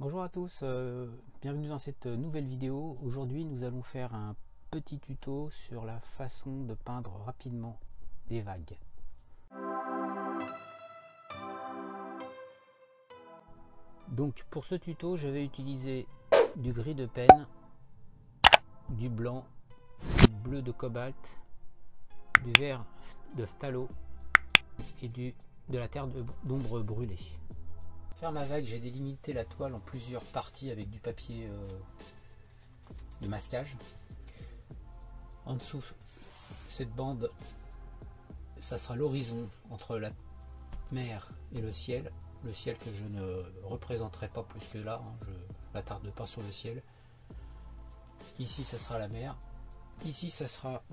Bonjour à tous, bienvenue dans cette nouvelle vidéo. Aujourd'hui nous allons faire un petit tuto sur la façon de peindre rapidement des vagues. Donc pour ce tuto je vais utiliser du gris de pen, du blanc, du bleu de cobalt, du vert de phthalo et de la terre d'ombre brûlée. Pour faire ma vague, j'ai délimité la toile en plusieurs parties avec du papier de masquage. En dessous, cette bande, ça sera l'horizon entre la mer et le ciel que je ne représenterai pas plus que là, hein, je m'attarde pas sur le ciel. Ici ça sera la mer, ici ça sera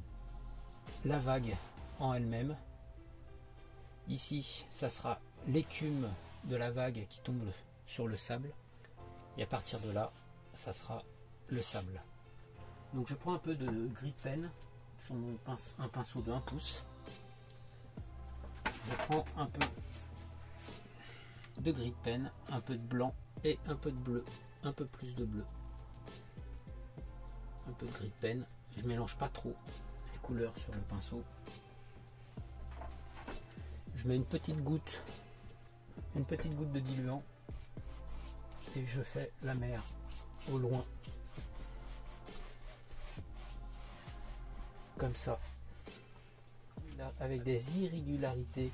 la vague en elle-même, ici ça sera l'écume de la vague qui tombe sur le sable, et à partir de là ça sera le sable. Donc je prends un peu de gris de pen sur un pinceau de 1 pouce, je prends un peu de gris de pen, un peu de blanc et un peu de bleu, un peu plus de bleu, un peu de gris de pen, je mélange pas trop les couleurs sur le pinceau, je mets une petite goutte de diluant et je fais la mer au loin comme ça, là, avec des irrégularités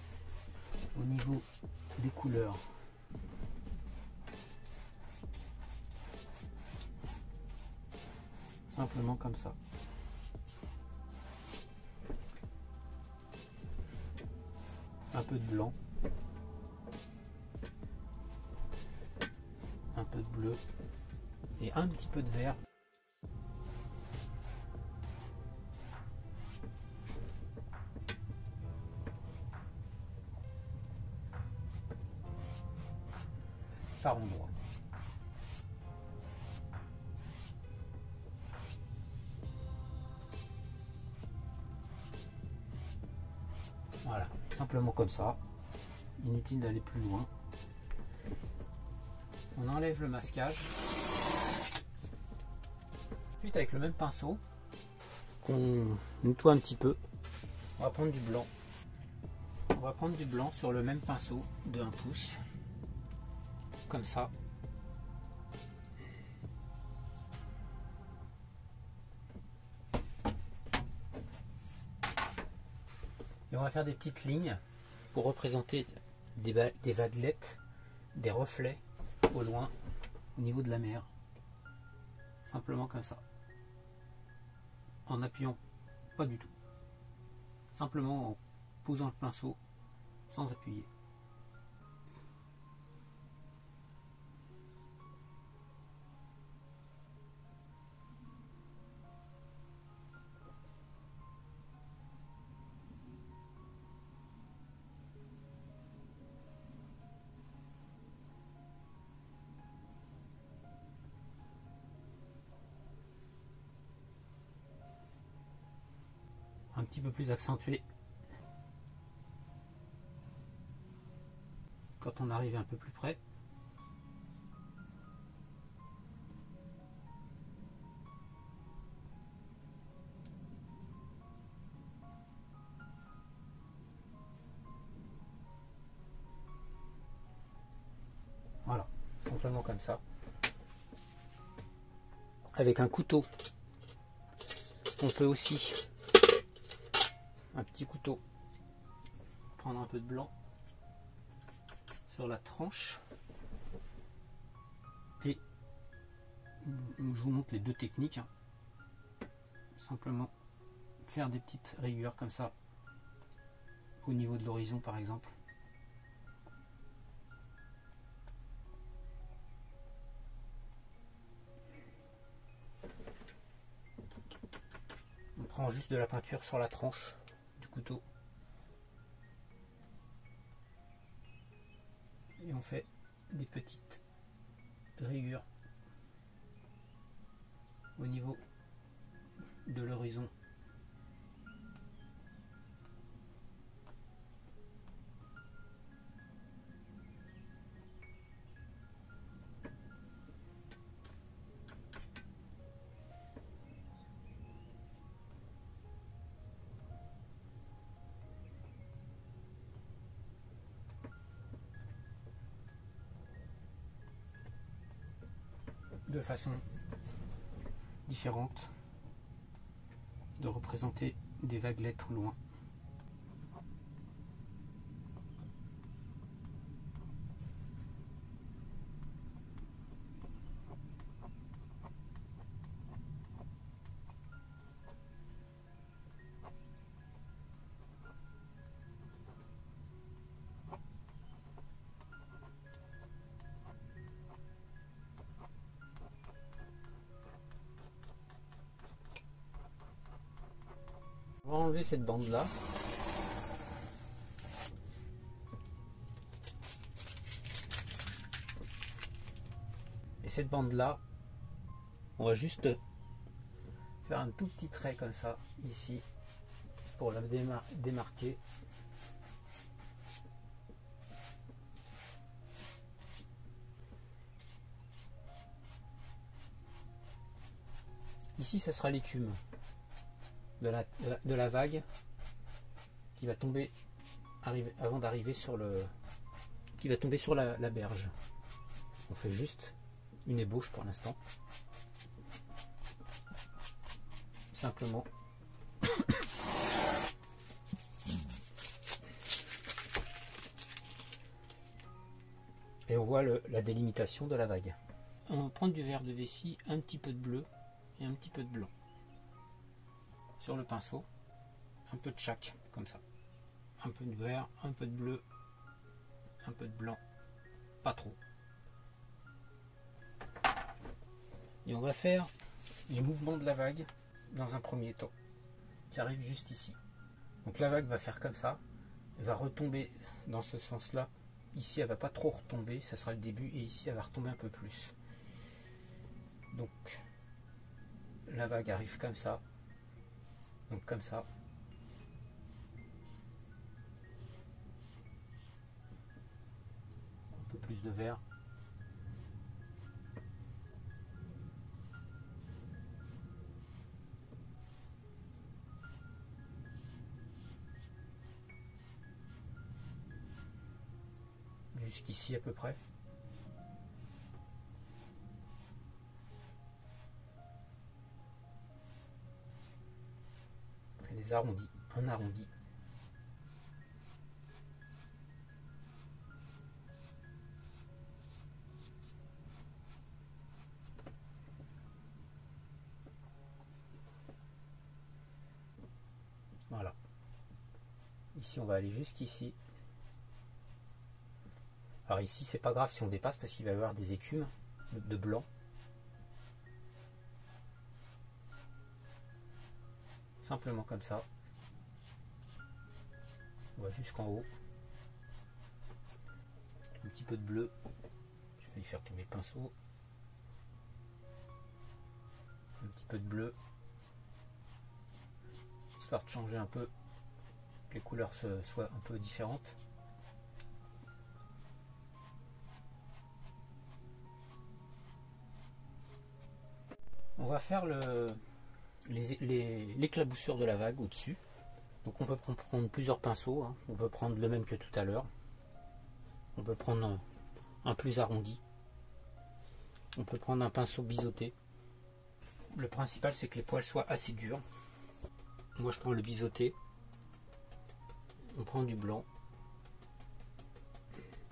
au niveau des couleurs. Simplement comme ça. Un peu de blanc, un peu de bleu et un petit peu de vert. Par endroit. Voilà, simplement comme ça, inutile d'aller plus loin. On enlève le masquage. Ensuite, avec le même pinceau, qu'on nettoie un petit peu, on va prendre du blanc. On va prendre du blanc sur le même pinceau de 1 pouce, comme ça. Et on va faire des petites lignes pour représenter des vaguelettes, des reflets au loin, au niveau de la mer. Simplement comme ça. En appuyant pas du tout. Simplement en posant le pinceau sans appuyer. Un petit peu plus accentué quand on arrive un peu plus près. Voilà, simplement comme ça. Avec un couteau, on peut aussi, un petit couteau, prendre un peu de blanc sur la tranche et je vous montre les deux techniques. Simplement faire des petites rayures comme ça au niveau de l'horizon par exemple. On prend juste de la peinture sur la tranche du couteau et on fait des petites rayures au niveau de l'horizon. de façon différente de représenter des vaguelettes au loin. On va enlever cette bande là. Et cette bande là, on va juste faire un tout petit trait comme ça ici pour la démarquer. Ici ça sera l'écume de la vague qui va tomber avant d'arriver sur la berge. On fait juste une ébauche pour l'instant, simplement. Et on voit la délimitation de la vague. On va prendre du verre de vessie, un petit peu de bleu et un petit peu de blanc sur le pinceau, un peu de chaque, comme ça. Un peu de vert, un peu de bleu, un peu de blanc, pas trop. Et on va faire les mouvements de la vague dans un premier temps, qui arrive juste ici. Donc la vague va faire comme ça, elle va retomber dans ce sens-là. Ici, elle va pas trop retomber, ça sera le début, et ici, elle va retomber un peu plus. Donc la vague arrive comme ça. Donc comme ça. Un peu plus de vert. Jusqu'ici à peu près. On fait des arrondis, un arrondi. Voilà. Ici on va aller jusqu'ici. Alors ici c'est pas grave si on dépasse parce qu'il va y avoir des écumes de blanc. Simplement comme ça. On va jusqu'en haut. Un petit peu de bleu. Je vais y faire tomber le pinceau. Un petit peu de bleu. Histoire de changer un peu, que les couleurs soient un peu différentes. On va faire l'éclaboussure de la vague au-dessus. Donc on peut prendre plusieurs pinceaux, hein. On peut prendre le même que tout à l'heure. On peut prendre un plus arrondi. On peut prendre un pinceau biseauté. Le principal c'est que les poils soient assez durs. Moi je prends le biseauté. On prend du blanc.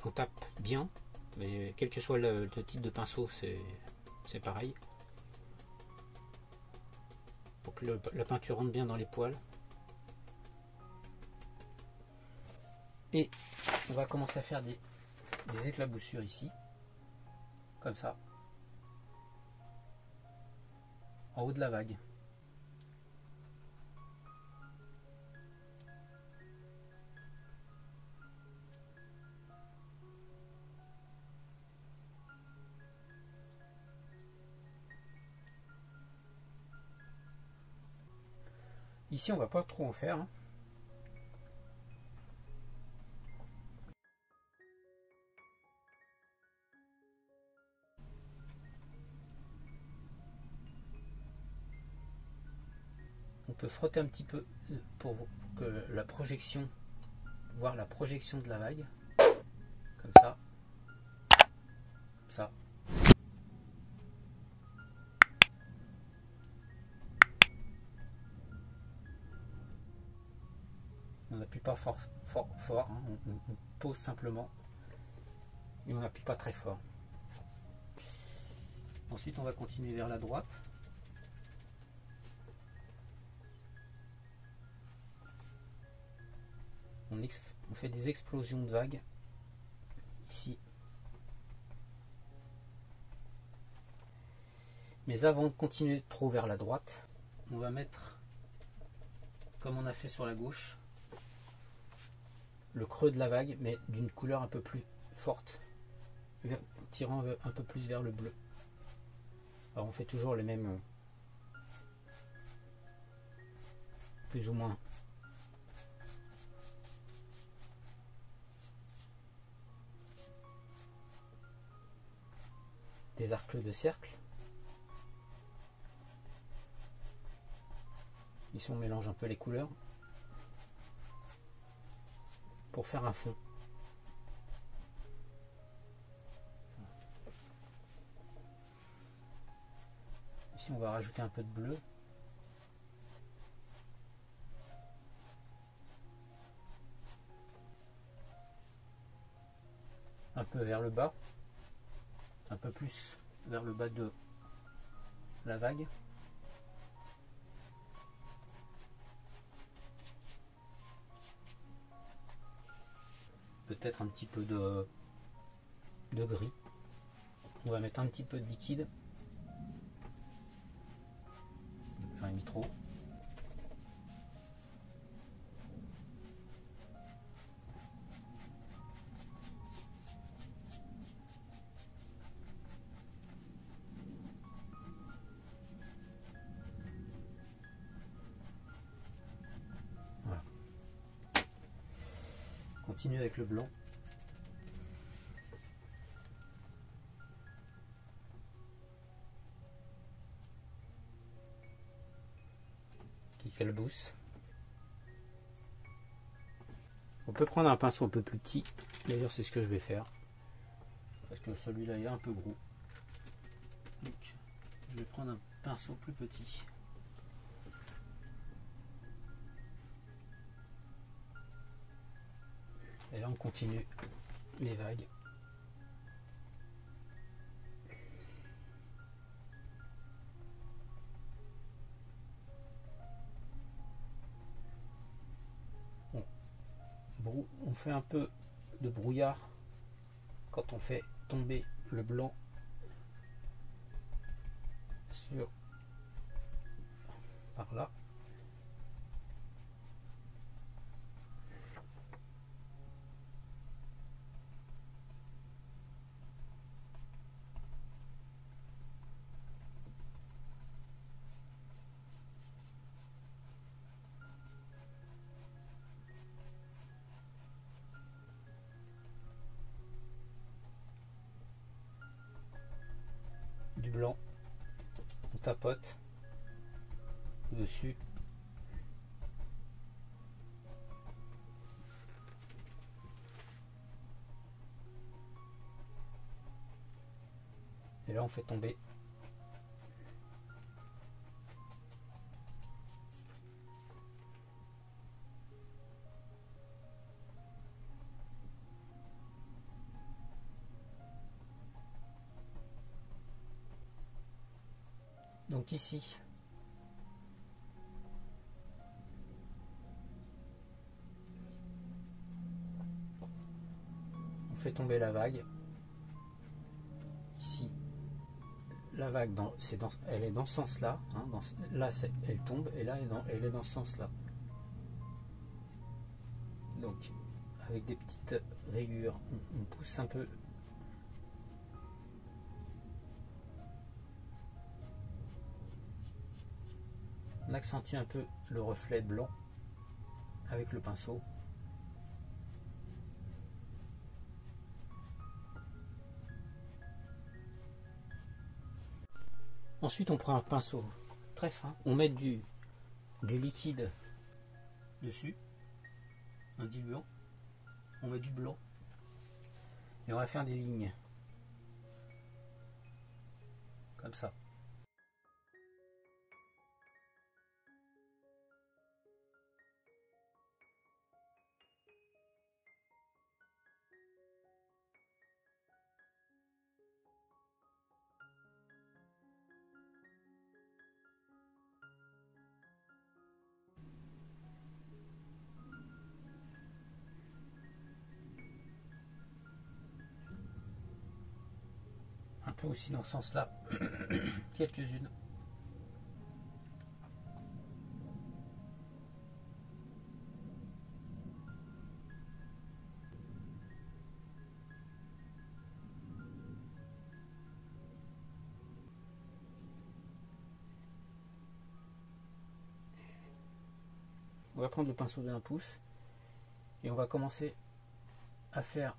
On tape bien, mais quel que soit le type de pinceau, c'est pareil. Pour que la peinture rentre bien dans les poils. Et on va commencer à faire des éclaboussures ici, comme ça, en haut de la vague. Ici on va pas trop en faire, hein. On peut frotter un petit peu pour que la projection, voir la projection de la vague, comme ça, n'appuie pas fort, hein. On pose simplement et on n'appuie pas très fort. Ensuite on va continuer vers la droite. On fait des explosions de vagues ici. Mais avant de continuer trop vers la droite, on va mettre, comme on a fait sur la gauche, le creux de la vague, mais d'une couleur un peu plus forte, tirant un peu plus vers le bleu. Alors on fait toujours les mêmes, plus ou moins. Des arcs de cercle. Ici on mélange un peu les couleurs pour faire un fond. Ici on va rajouter un peu de bleu. Un peu vers le bas. Un peu plus vers le bas de la vague. Peut-être un petit peu de gris. On va mettre un petit peu de liquide. J'en ai mis trop. Voilà. Continue avec le blanc. Qui calbousse. On peut prendre un pinceau un peu plus petit. D'ailleurs c'est ce que je vais faire. Parce que celui-là est un peu gros. Donc je vais prendre un pinceau plus petit. Et là on continue les vagues. On fait un peu de brouillard quand on fait tomber le blanc sur par là. Du blanc, on tapote dessus. Et là on fait tomber. Donc ici, on fait tomber la vague. Ici, la vague, elle est dans ce sens-là. Hein, là, elle tombe et là, elle est dans ce sens-là. Donc, avec des petites rayures, on pousse un peu. On accentue un peu le reflet blanc avec le pinceau. Ensuite, on prend un pinceau très fin. On met du liquide dessus, un diluant. On met du blanc et on va faire des lignes comme ça. peu aussi dans ce sens-là, quelques-unes. On va prendre le pinceau de 1 pouce et on va commencer à faire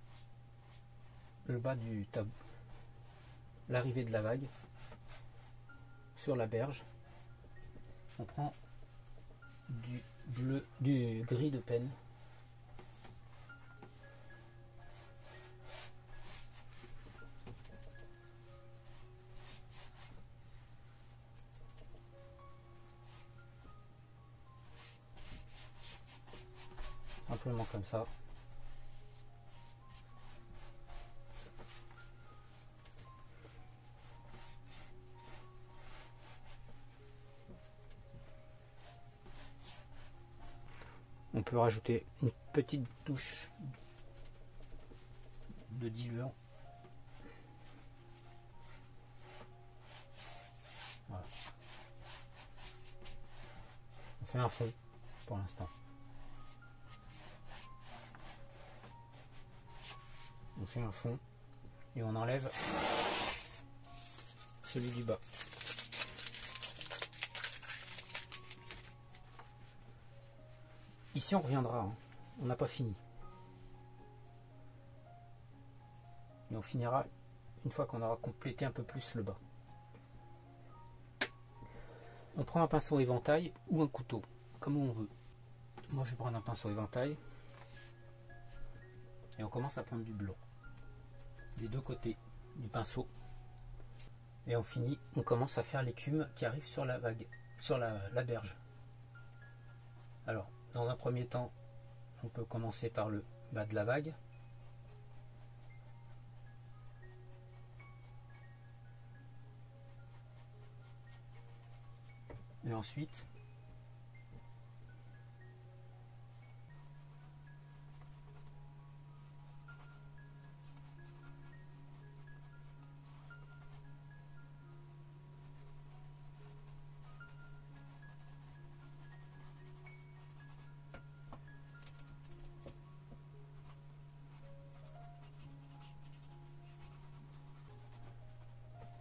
le bas du tableau, l'arrivée de la vague sur la berge. On prend du bleu, du gris de Pen. Simplement comme ça. On peut rajouter une petite touche de diluant. Voilà. On fait un fond pour l'instant. On fait un fond et on enlève celui du bas. Ici on reviendra, hein. On n'a pas fini. Et on finira une fois qu'on aura complété un peu plus le bas. On prend un pinceau éventail ou un couteau, comme on veut. Moi je vais prendre un pinceau éventail. Et on commence à prendre du blanc des deux côtés du pinceau. Et on finit, on commence à faire l'écume qui arrive sur la vague, sur la berge. Alors, dans un premier temps, on peut commencer par le bas de la vague. Et ensuite,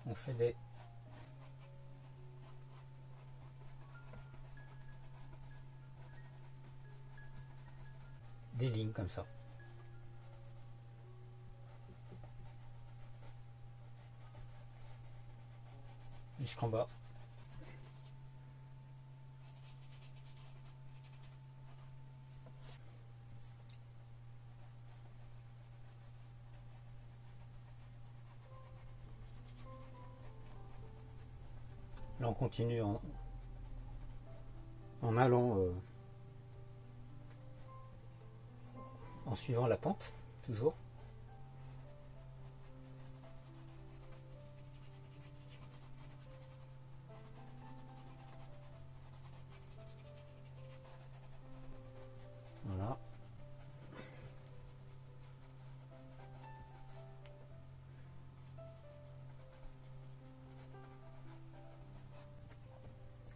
on fait des lignes comme ça. Jusqu'en bas. Là on continue en allant en suivant la pente, toujours. Voilà.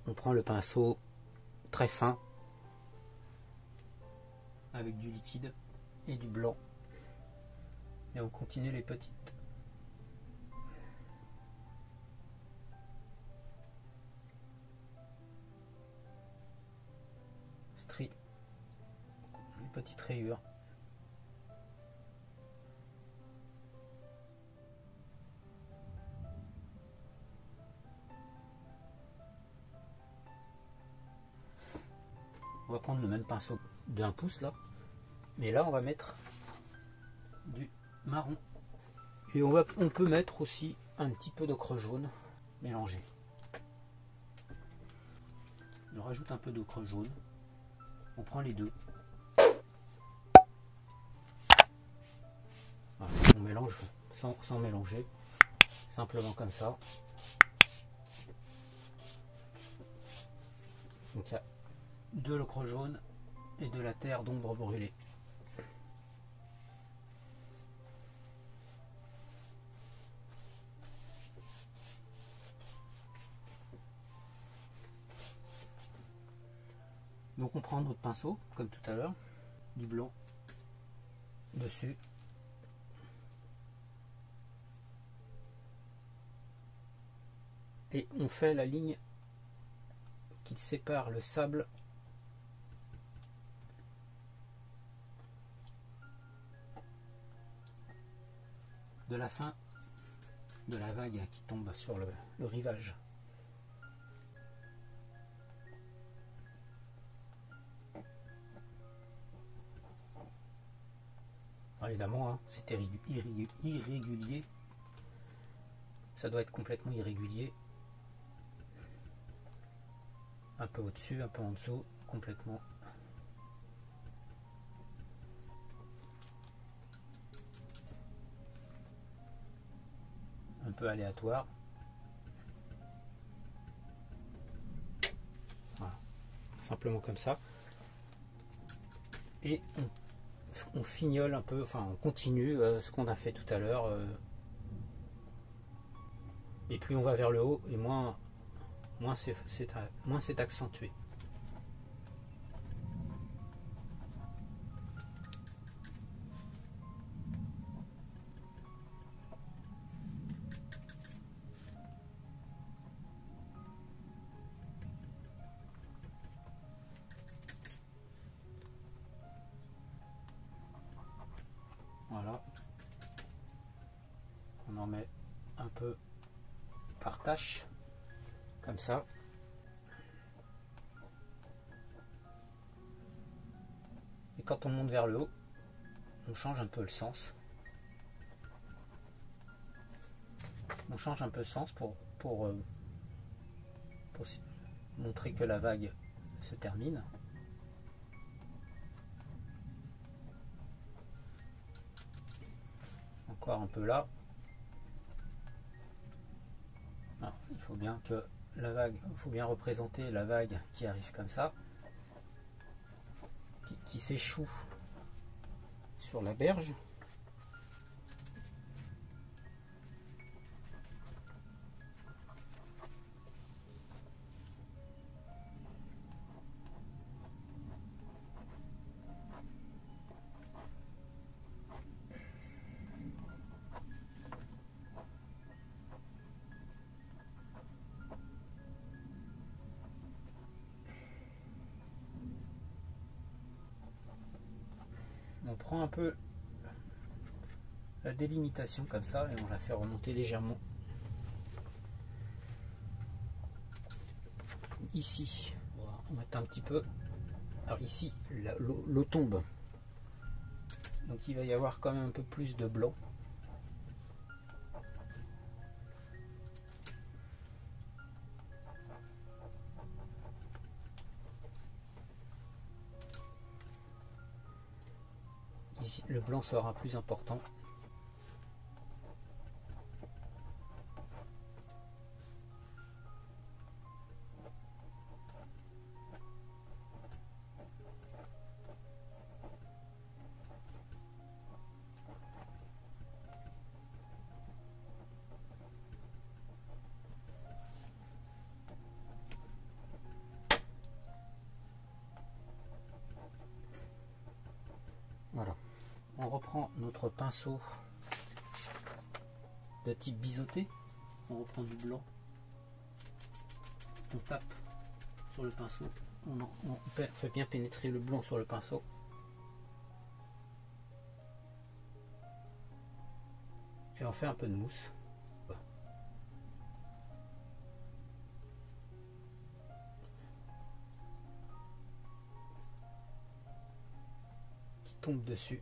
On prend le pinceau très fin avec du liquide et du blanc et on continue les petites stries, les petites rayures. On va prendre le même pinceau d'1 pouce là, mais là on va mettre du marron et on peut mettre aussi un petit peu d'ocre jaune mélangé. On rajoute un peu d'ocre jaune, on prend les deux, voilà, on mélange sans mélanger, simplement comme ça. Donc il y a de l'ocre jaune et de la terre d'ombre brûlée. Donc on prend notre pinceau, comme tout à l'heure, du blanc dessus. Et on fait la ligne qui sépare le sable de la fin de la vague qui tombe sur le rivage. Alors évidemment, hein, c'est irrégulier. Ça doit être complètement irrégulier. Un peu au-dessus, un peu en dessous, complètement. Un peu aléatoire. Voilà. Simplement comme ça. Et on fignole un peu, enfin on continue ce qu'on a fait tout à l'heure. Et plus on va vers le haut, et moins c'est accentué. Voilà. On en met un peu par tâche, comme ça. Et quand on monte vers le haut, on change un peu le sens. On change un peu le sens pour montrer que la vague se termine. Encore un peu là. Ah, il faut bien que la vague, il faut bien représenter la vague qui arrive comme ça, qui s'échoue sur la berge. On prend un peu la délimitation comme ça et on la fait remonter légèrement ici. On va mettre un petit peu. Alors ici l'eau tombe, donc il va y avoir quand même un peu plus de blanc. Ici, le blanc sera plus important. Voilà. On reprend notre pinceau de type biseauté. On reprend du blanc. On tape sur le pinceau. On fait bien pénétrer le blanc sur le pinceau. Et on fait un peu de mousse. Qui tombe dessus.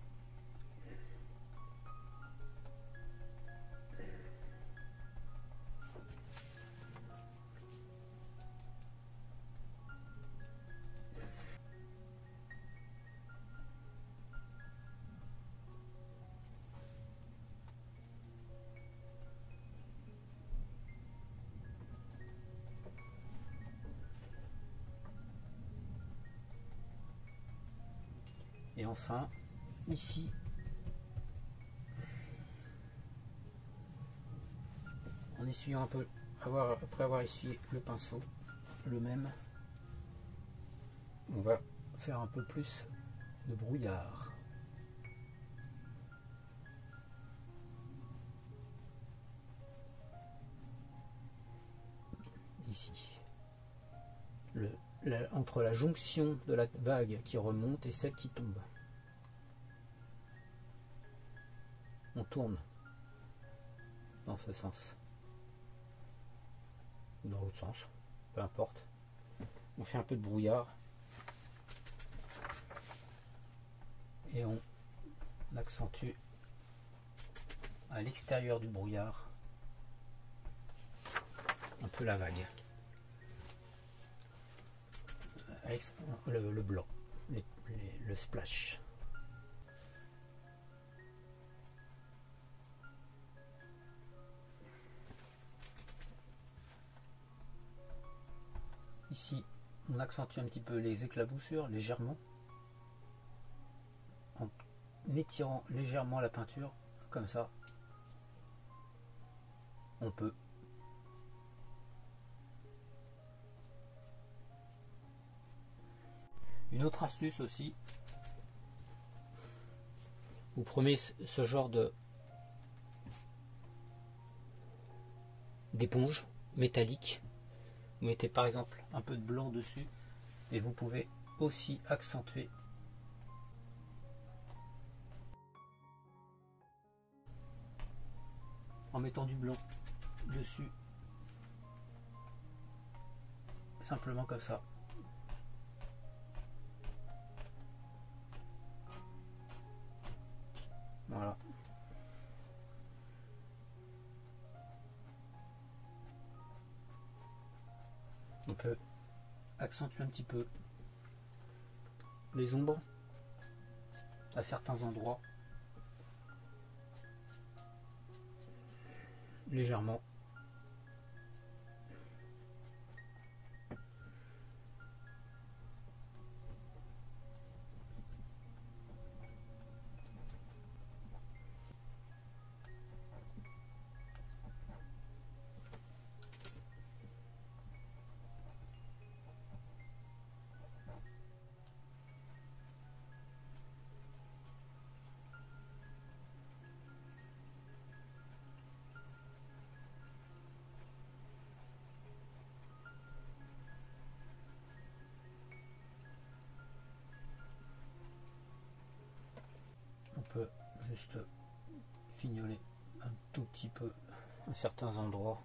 Et enfin, ici, en essuyant un peu, après avoir essuyé le pinceau, le même, on va faire un peu plus de brouillard. Ici. Entre la jonction de la vague qui remonte et celle qui tombe. On tourne dans ce sens. Ou dans l'autre sens. Peu importe. On fait un peu de brouillard. Et on accentue à l'extérieur du brouillard un peu la vague. Avec le blanc, le splash. Ici, on accentue un petit peu les éclaboussures légèrement en étirant légèrement la peinture, comme ça. On peut une autre astuce aussi, vous prenez ce genre d'éponge métallique, vous mettez par exemple un peu de blanc dessus et vous pouvez aussi accentuer en mettant du blanc dessus, simplement comme ça. Voilà. On peut accentuer un petit peu les ombres à certains endroits, légèrement. On peut juste fignoler un tout petit peu à certains endroits.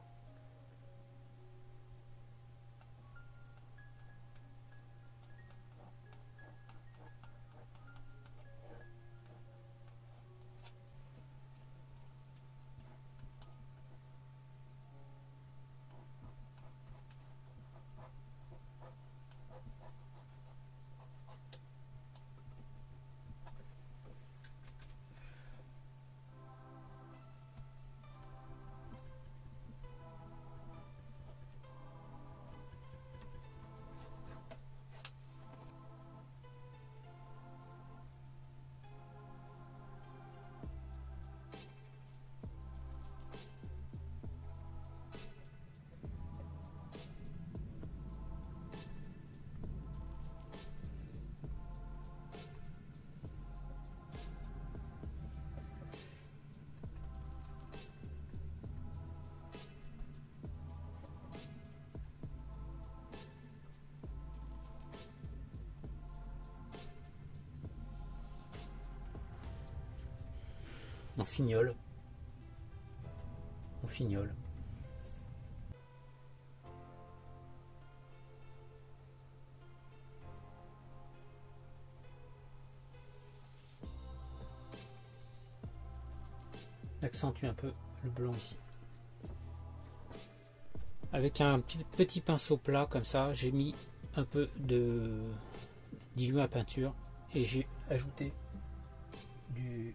On fignole. On fignole. Accentue un peu le blanc ici. Avec un petit pinceau plat comme ça, j'ai mis un peu de diluant à peinture et j'ai ajouté de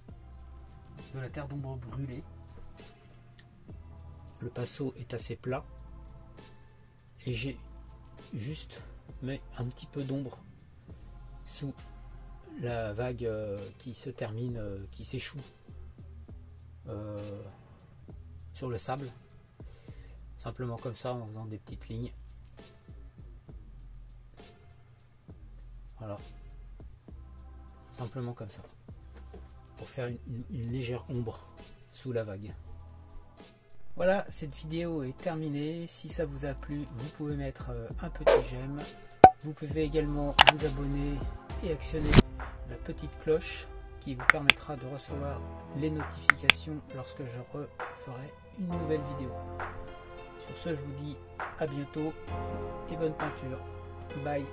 la terre d'ombre brûlée. Le pinceau est assez plat et j'ai juste mis un petit peu d'ombre sous la vague qui se termine, qui s'échoue sur le sable, simplement comme ça en faisant des petites lignes. Voilà, simplement comme ça, pour faire une légère ombre sous la vague. Voilà, cette vidéo est terminée. Si ça vous a plu, vous pouvez mettre un petit j'aime. Vous pouvez également vous abonner et actionner la petite cloche qui vous permettra de recevoir les notifications lorsque je referai une nouvelle vidéo. Sur ce, je vous dis à bientôt et bonne peinture. Bye.